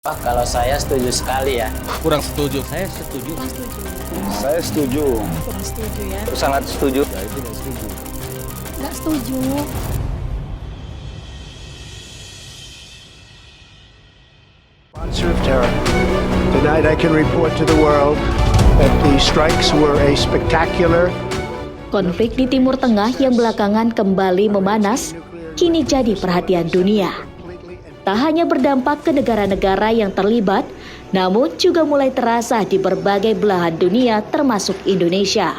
Kalau saya setuju sekali ya. Kurang setuju. Saya setuju. Kurang setuju. Saya setuju. Kurang setuju ya. Sangat setuju. Saya tidak setuju. Nggak setuju. Monster of terror. Tonight I can report to the world that the strikes were a spectacular. Konflik di Timur Tengah yang belakangan kembali memanas, kini jadi perhatian dunia. Tak hanya berdampak ke negara-negara yang terlibat, namun juga mulai terasa di berbagai belahan dunia termasuk Indonesia.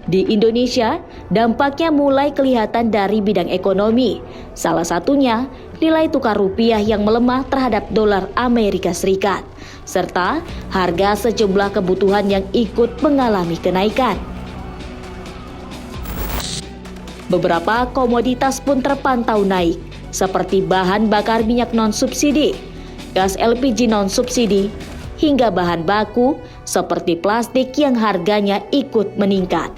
Di Indonesia, dampaknya mulai kelihatan dari bidang ekonomi. Salah satunya, nilai tukar rupiah yang melemah terhadap dolar Amerika Serikat, serta harga sejumlah kebutuhan yang ikut mengalami kenaikan. Beberapa komoditas pun terpantau naik, seperti bahan bakar minyak non-subsidi, gas LPG non-subsidi, hingga bahan baku seperti plastik yang harganya ikut meningkat.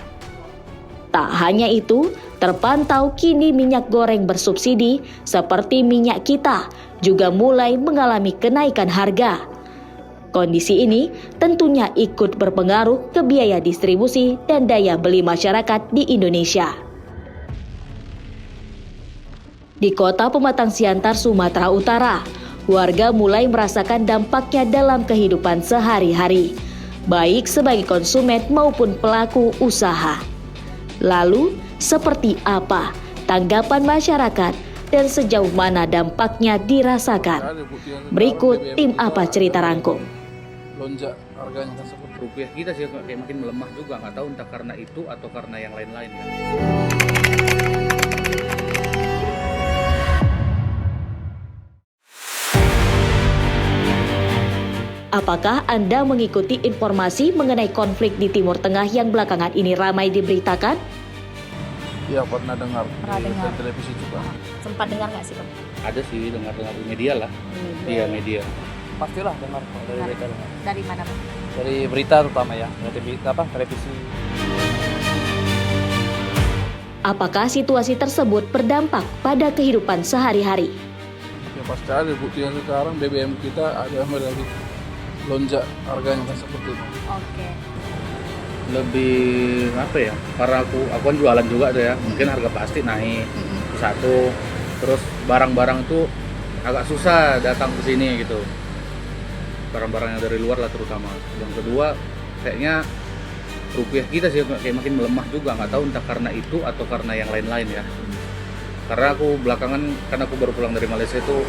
Tak hanya itu, terpantau kini minyak goreng bersubsidi seperti minyak kita juga mulai mengalami kenaikan harga. Kondisi ini tentunya ikut berpengaruh ke biaya distribusi dan daya beli masyarakat di Indonesia. Di kota Pematang Siantar, Sumatera Utara, warga mulai merasakan dampaknya dalam kehidupan sehari-hari, baik sebagai konsumen maupun pelaku usaha. Lalu, seperti apa tanggapan masyarakat dan sejauh mana dampaknya dirasakan? Berikut tim Apa Cerita rangkum. Lonjak harganya kan seperti Rupiah kita sih kayak makin melemah juga, nggak tahu entah karena itu atau karena yang lain-lain ya. Apakah Anda mengikuti informasi mengenai konflik di Timur Tengah yang belakangan ini ramai diberitakan? ya pernah dengar Pernah di dengar. televisi juga. Sempat dengar nggak sih, Bang? Ada sih dengar-dengar di media lah. Iya, media. Pastilah dengar kalau dari berita dengar. Dari mana, Bang? Dari berita terutama ya, dari televisi. Apakah situasi tersebut berdampak pada kehidupan sehari-hari? Ya pasti ada buktinya sekarang BBM kita ada lagi lonjak harganya kan seperti itu. Oke. Lebih apa ya? Karena aku kan jualan juga tuh ya. Mungkin harga plastik naik satu, terus barang-barang itu agak susah datang ke sini gitu. Barang-barang yang dari luar lah terutama. Yang kedua, kayaknya rupiah kita sih kayak makin melemah juga, nggak tahu entah karena itu atau karena yang lain-lain ya. Karena aku belakangan, karena aku baru pulang dari Malaysia itu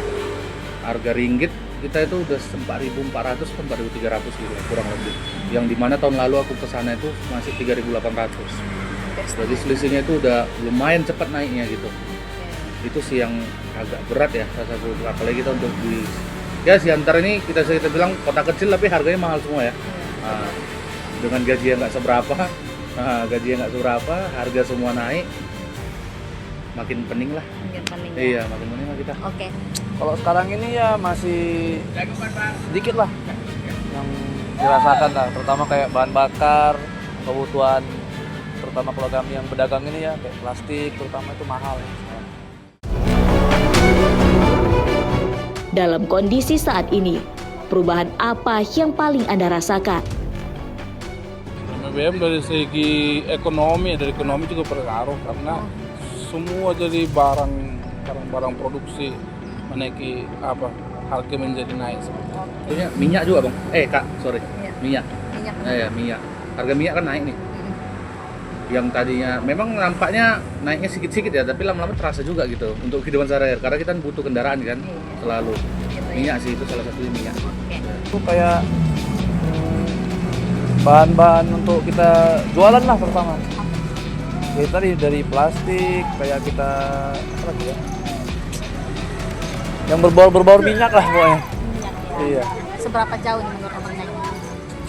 harga ringgit kita itu udah 4.400 ke 4.300 gitu kurang lebih. Yang dimana tahun lalu aku kesana itu masih 3.800. Jadi selisihnya itu udah lumayan cepat naiknya gitu. Itu sih yang agak berat ya rasaku, apalagi kita untuk di ya Siantar ini kita bilang kota kecil tapi harganya mahal semua ya. Nah, dengan gaji yang nggak seberapa, harga semua naik, makin pening lah. Makin pening. Iya, makin pening lah kita. Oke. Kalau sekarang ini ya masih sedikit lah yang dirasakan lah, terutama kayak bahan bakar, kebutuhan, terutama kalau kami yang pedagang ini ya kayak plastik, terutama itu mahal ya sekarang. Dalam kondisi saat ini, perubahan apa yang paling Anda rasakan? BBM dari segi ekonomi juga berpengaruh karena semua jadi barang produksi menaiki harga menjadi naik seperti itu. Tentunya minyak juga bang. Kak, sorry. Iya. Minyak. Minyak. Minyak. Harga minyak kan naik nih. Yang tadinya memang nampaknya naiknya sedikit-sedikit ya, tapi lama-lama terasa juga gitu untuk kehidupan sehari-hari. Karena kita butuh kendaraan kan selalu. Minyak sih itu salah satunya minyak. Itu kayak bahan-bahan untuk kita jualan lah terutama. Ya tadi dari plastik kayak kita apa lagi ya? Yang berbau minyak lah pokoknya. Minyak. Iya. Seberapa jauh nih menurut Abang naiknya?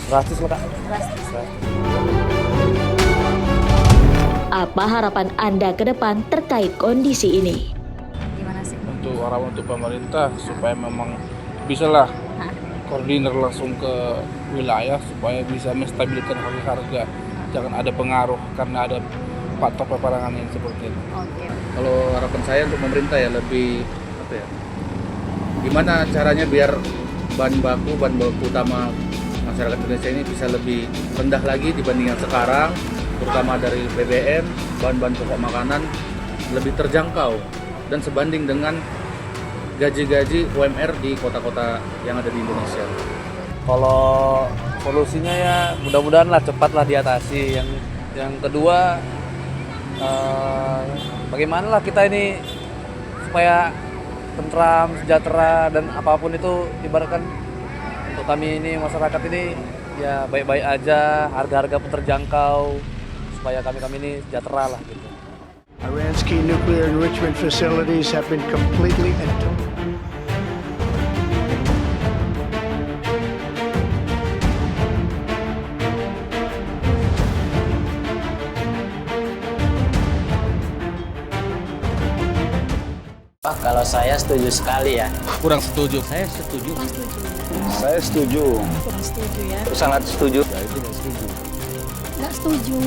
Drastis lah Kak. Drastis. Apa harapan Anda ke depan terkait kondisi ini? Gimana sih? Untuk harapan untuk pemerintah supaya memang bisalah koordinir langsung ke wilayah supaya bisa menstabilkan harga. Jangan ada pengaruh karena ada faktor peperangan yang seperti itu. Oke. Kalau harapan saya untuk pemerintah ya lebih gimana caranya biar bahan baku utama masyarakat Indonesia ini bisa lebih rendah lagi dibandingkan sekarang, terutama dari BBM, bahan-bahan pokok makanan lebih terjangkau dan sebanding dengan gaji-gaji UMR di kota-kota yang ada di Indonesia. Kalau solusinya ya mudah-mudahan lah cepatlah diatasi. Yang kedua, bagaimana lah kita ini supaya tentram, sejahtera, dan apapun itu ibaratkan untuk kami ini masyarakat ini ya baik-baik aja, harga-harga pun terjangkau supaya kami ini sejahtera lah gitu. Iran's key nuclear enrichment facilities have been completely and totally. Wah, kalau saya setuju sekali ya. Kurang setuju. Saya setuju. Kurang setuju Saya setuju. ya. Sangat setuju. Nggak setuju